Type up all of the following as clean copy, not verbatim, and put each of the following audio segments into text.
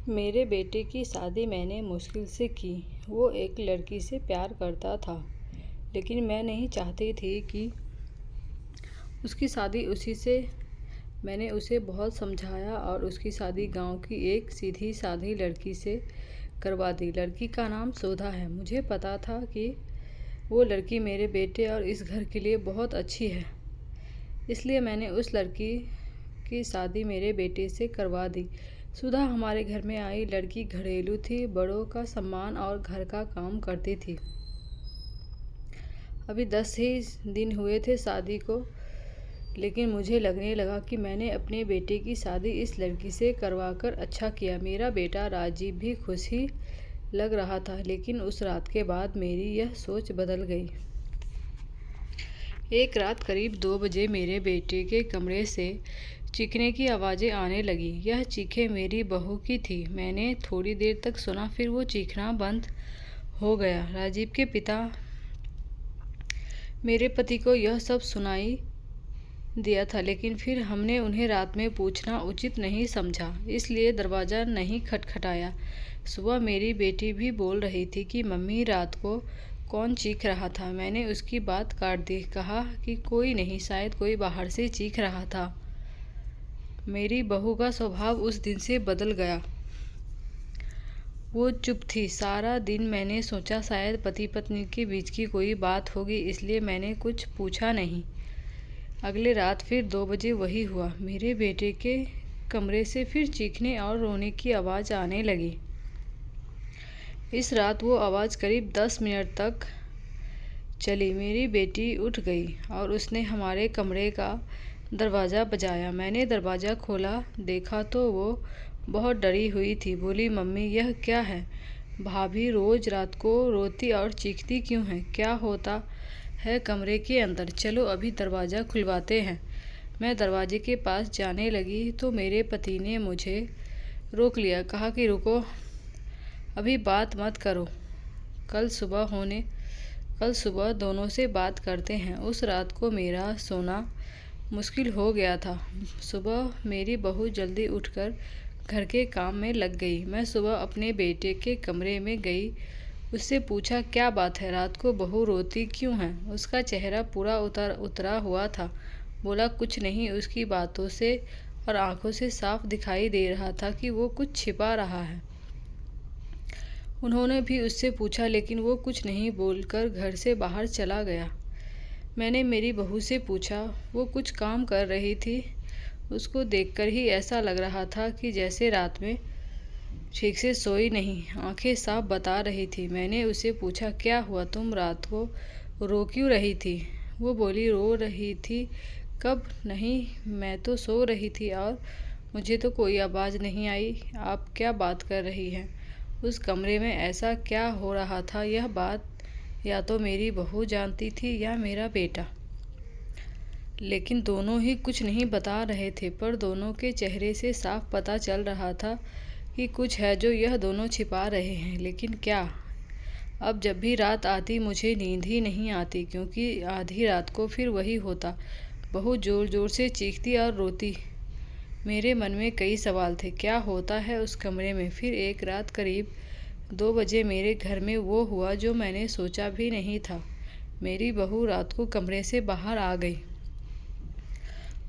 मेरे बेटे की शादी मैंने मुश्किल से की। वो एक लड़की से प्यार करता था, लेकिन मैं नहीं चाहती थी कि उसकी शादी उसी से। मैंने उसे बहुत समझाया और उसकी शादी गांव की एक सीधी सादी लड़की से करवा दी। लड़की का नाम सुधा है। मुझे पता था कि वो लड़की मेरे बेटे और इस घर के लिए बहुत अच्छी है, इसलिए मैंने उस लड़की की शादी मेरे बेटे से करवा दी। सुधा हमारे घर में आई। लड़की घरेलू थी, बड़ों का सम्मान और घर का काम करती थी। अभी 10 ही दिन हुए थे शादी को, लेकिन मुझे लगने लगा कि मैंने अपने बेटे की शादी इस लड़की से करवाकर अच्छा किया। मेरा बेटा राजीव भी खुश ही लग रहा था, लेकिन उस रात के बाद मेरी यह सोच बदल गई। एक रात करीब 2 बजे मेरे बेटे के कमरे से चीखने की आवाज़ें आने लगी। यह चीखें मेरी बहू की थी। मैंने थोड़ी देर तक सुना, फिर वो चीखना बंद हो गया। राजीव के पिता मेरे पति को यह सब सुनाई दिया था, लेकिन फिर हमने उन्हें रात में पूछना उचित नहीं समझा, इसलिए दरवाज़ा नहीं खटखटाया। सुबह मेरी बेटी भी बोल रही थी कि मम्मी, रात को कौन चीख रहा था। मैंने उसकी बात काट दी, कहा कि कोई नहीं, शायद कोई बाहर से चीख रहा था। मेरी बहू का स्वभाव उस दिन से बदल गया। वो चुप थी सारा दिन। मैंने सोचा शायद पति पत्नी के बीच की कोई बात होगी, इसलिए मैंने कुछ पूछा नहीं। अगले रात फिर 2 बजे वही हुआ। मेरे बेटे के कमरे से फिर चीखने और रोने की आवाज़ आने लगी। इस रात वो आवाज़ करीब 10 मिनट तक चली। मेरी बेटी उठ गई और उसने हमारे कमरे का दरवाज़ा बजाया। मैंने दरवाज़ा खोला, देखा तो वो बहुत डरी हुई थी। बोली, मम्मी, यह क्या है? भाभी रोज़ रात को रोती और चीखती क्यों है? क्या होता है कमरे के अंदर? चलो अभी दरवाज़ा खुलवाते हैं। मैं दरवाजे के पास जाने लगी तो मेरे पति ने मुझे रोक लिया। कहा कि रुको, अभी बात मत करो, कल सुबह दोनों से बात करते हैं। उस रात को मेरा सोना मुश्किल हो गया था। सुबह मेरी बहू जल्दी उठकर घर के काम में लग गई। मैं सुबह अपने बेटे के कमरे में गई, उससे पूछा, क्या बात है, रात को बहू रोती क्यों है? उसका चेहरा पूरा उतरा हुआ था। बोला, कुछ नहीं। उसकी बातों से और आंखों से साफ दिखाई दे रहा था कि वो कुछ छिपा रहा है। उन्होंने भी उससे पूछा, लेकिन वो कुछ नहीं बोलकर घर से बाहर चला गया। मैंने मेरी बहू से पूछा, वो कुछ काम कर रही थी। उसको देखकर ही ऐसा लग रहा था कि जैसे रात में ठीक से सोई नहीं, आंखें साफ बता रही थी। मैंने उसे पूछा, क्या हुआ, तुम रात को रो क्यों रही थी? वो बोली, रो रही थी? कब? नहीं, मैं तो सो रही थी और मुझे तो कोई आवाज़ नहीं आई। आप क्या बात कर रही हैं? उस कमरे में ऐसा क्या हो रहा था? यह बात या तो मेरी बहू जानती थी या मेरा बेटा, लेकिन दोनों ही कुछ नहीं बता रहे थे। पर दोनों के चेहरे से साफ पता चल रहा था कि कुछ है जो यह दोनों छिपा रहे हैं, लेकिन क्या? अब जब भी रात आती मुझे नींद ही नहीं आती, क्योंकि आधी रात को फिर वही होता। बहू जोर जोर से चीखती और रोती। मेरे मन में कई सवाल थे, क्या होता है उस कमरे में? फिर एक रात करीब 2 बजे मेरे घर में वो हुआ जो मैंने सोचा भी नहीं था। मेरी बहू रात को कमरे से बाहर आ गई।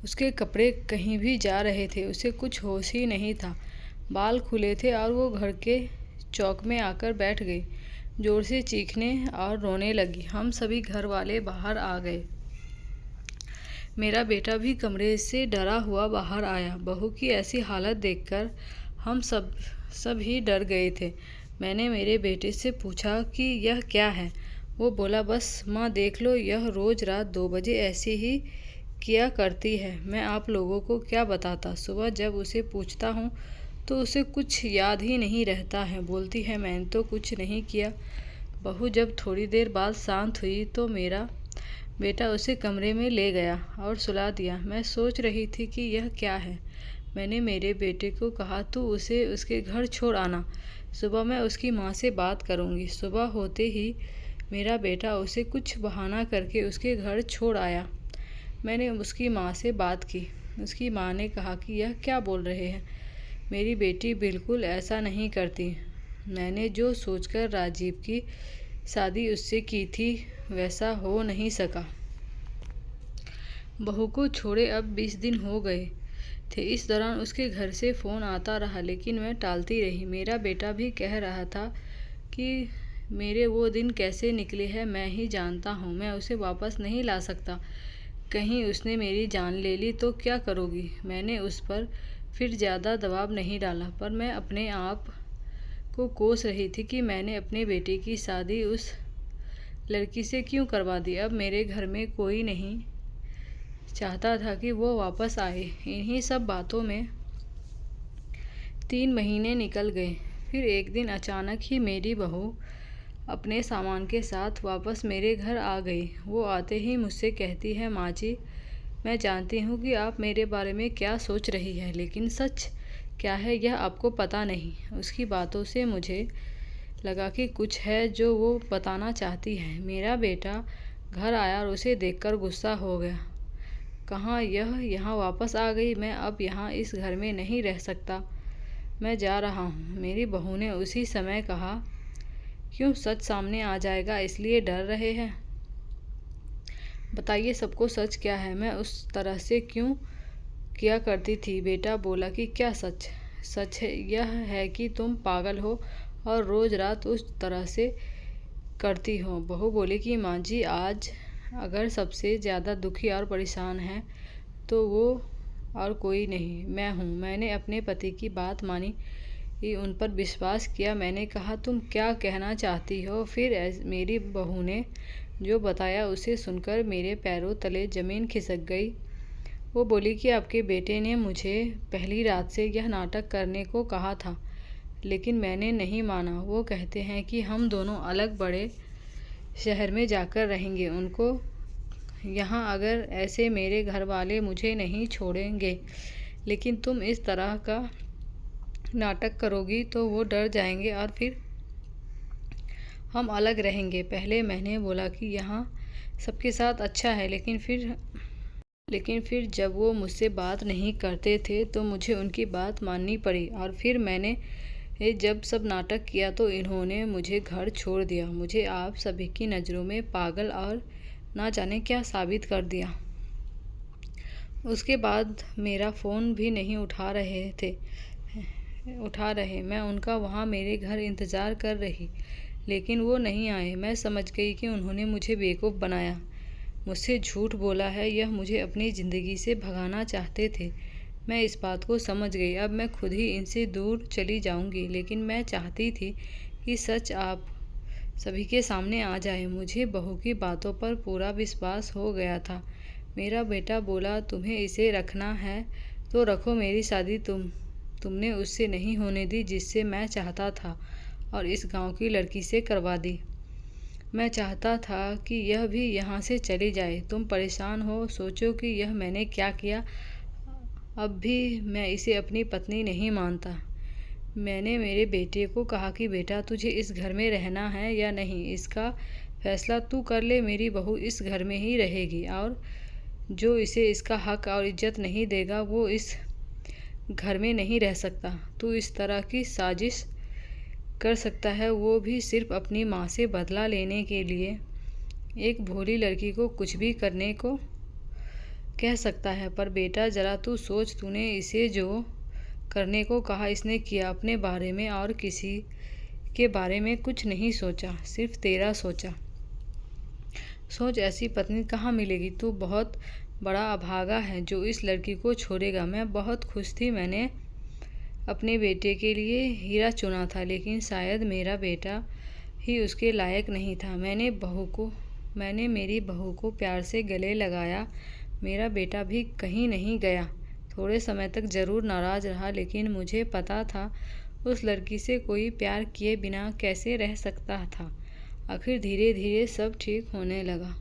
उसके कपड़े कहीं भी जा रहे थे, उसे कुछ होश ही नहीं था। बाल खुले थे और वो घर के चौक में आकर बैठ गई। जोर से चीखने और रोने लगी। हम सभी घर वाले बाहर आ गए। मेरा बेटा भी कमरे से डरा हुआ बाहर आया। बहू की ऐसी हालत देखकर हम सब ही डर गए थे। मैंने मेरे बेटे से पूछा कि यह क्या है? वो बोला, बस माँ, देख लो, यह रोज़ रात 2 बजे ऐसी ही किया करती है। मैं आप लोगों को क्या बताता। सुबह जब उसे पूछता हूँ तो उसे कुछ याद ही नहीं रहता है। बोलती है, मैंने तो कुछ नहीं किया। बहू जब थोड़ी देर बाद शांत हुई तो मेरा बेटा उसे कमरे में ले गया और सुला दिया। मैं सोच रही थी कि यह क्या है। मैंने मेरे बेटे को कहा, तू उसे उसके घर छोड़ आना, सुबह मैं उसकी माँ से बात करूँगी। सुबह होते ही मेरा बेटा उसे कुछ बहाना करके उसके घर छोड़ आया। मैंने उसकी माँ से बात की। उसकी माँ ने कहा कि यह क्या बोल रहे हैं? मेरी बेटी बिल्कुल ऐसा नहीं करती। मैंने जो सोचकर राजीव की शादी उससे की थी वैसा हो नहीं सका। बहू को छोड़े अब 20 दिन हो गए थे। इस दौरान उसके घर से फ़ोन आता रहा लेकिन मैं टालती रही। मेरा बेटा भी कह रहा था कि मेरे वो दिन कैसे निकले हैं मैं ही जानता हूँ। मैं उसे वापस नहीं ला सकता। कहीं उसने मेरी जान ले ली तो क्या करोगी? मैंने उस पर फिर ज़्यादा दबाव नहीं डाला, पर मैं अपने आप को कोस रही थी कि मैंने अपने बेटे की शादी उस लड़की से क्यों करवा दी। अब मेरे घर में कोई नहीं चाहता था कि वो वापस आए। इन्हीं सब बातों में 3 महीने निकल गए। फिर एक दिन अचानक ही मेरी बहू अपने सामान के साथ वापस मेरे घर आ गई। वो आते ही मुझसे कहती है, माँ जी, मैं जानती हूँ कि आप मेरे बारे में क्या सोच रही है, लेकिन सच क्या है यह आपको पता नहीं। उसकी बातों से मुझे लगा कि कुछ है जो वो बताना चाहती है। मेरा बेटा घर आया और उसे देखकर गुस्सा हो गया। कहाँ यह यहाँ वापस आ गई? मैं अब यहाँ इस घर में नहीं रह सकता, मैं जा रहा हूँ। मेरी बहू ने उसी समय कहा, क्यों? सच सामने आ जाएगा इसलिए डर रहे हैं? बताइए सबको सच क्या है? मैं उस तरह से क्यों किया करती थी? बेटा बोला कि क्या सच? सच है यह है कि तुम पागल हो और रोज़ रात उस तरह से करती हो। बहू बोली कि माँ जी, आज अगर सबसे ज़्यादा दुखी और परेशान है तो वो और कोई नहीं, मैं हूँ। मैंने अपने पति की बात मानी, उन पर विश्वास किया। मैंने कहा, तुम क्या कहना चाहती हो? फिर मेरी बहू ने जो बताया उसे सुनकर मेरे पैरों तले ज़मीन खिसक गई। वो बोली कि आपके बेटे ने मुझे पहली रात से यह नाटक करने को कहा था, लेकिन मैंने नहीं माना। वो कहते हैं कि हम दोनों अलग बड़े शहर में जाकर रहेंगे। उनको यहाँ अगर ऐसे मेरे घर वाले मुझे नहीं छोड़ेंगे, लेकिन तुम इस तरह का नाटक करोगी तो वो डर जाएंगे और फिर हम अलग रहेंगे। पहले मैंने बोला कि यहाँ सबके साथ अच्छा है, लेकिन फिर जब वो मुझसे बात नहीं करते थे तो मुझे उनकी बात माननी पड़ी। और फिर मैंने जब सब नाटक किया तो इन्होंने मुझे घर छोड़ दिया। मुझे आप सभी की नज़रों में पागल और ना जाने क्या साबित कर दिया। उसके बाद मेरा फ़ोन भी नहीं उठा रहे। मैं उनका वहाँ मेरे घर इंतज़ार कर रही, लेकिन वो नहीं आए। मैं समझ गई कि उन्होंने मुझे बेवकूफ़ बनाया, मुझसे झूठ बोला है। यह मुझे अपनी ज़िंदगी से भगाना चाहते थे। मैं इस बात को समझ गई। अब मैं खुद ही इनसे दूर चली जाऊंगी, लेकिन मैं चाहती थी कि सच आप सभी के सामने आ जाए। मुझे बहू की बातों पर पूरा विश्वास हो गया था। मेरा बेटा बोला, तुम्हें इसे रखना है तो रखो, मेरी शादी तुमने उससे नहीं होने दी जिससे मैं चाहता था, और इस गांव की लड़की से करवा दी। मैं चाहता था कि यह भी यहाँ से चली जाए। तुम परेशान हो, सोचो कि यह मैंने क्या किया। अब भी मैं इसे अपनी पत्नी नहीं मानता। मैंने मेरे बेटे को कहा कि बेटा, तुझे इस घर में रहना है या नहीं, इसका फैसला तू कर ले। मेरी बहू इस घर में ही रहेगी, और जो इसे इसका हक और इज्जत नहीं देगा वो इस घर में नहीं रह सकता। तू इस तरह की साजिश कर सकता है, वो भी सिर्फ अपनी माँ से बदला लेने के लिए। एक भोली लड़की को कुछ भी करने को कह सकता है, पर बेटा ज़रा तू सोच, तूने इसे जो करने को कहा इसने किया। अपने बारे में और किसी के बारे में कुछ नहीं सोचा, सिर्फ तेरा सोचा। सोच, ऐसी पत्नी कहाँ मिलेगी? तू बहुत बड़ा अभागा है जो इस लड़की को छोड़ेगा। मैं बहुत खुश थी। मैंने अपने बेटे के लिए हीरा चुना था, लेकिन शायद मेरा बेटा ही उसके लायक नहीं था। मैंने मेरी बहू को प्यार से गले लगाया। मेरा बेटा भी कहीं नहीं गया। थोड़े समय तक ज़रूर नाराज़ रहा, लेकिन मुझे पता था उस लड़की से कोई प्यार किए बिना कैसे रह सकता था। आखिर धीरे धीरे सब ठीक होने लगा।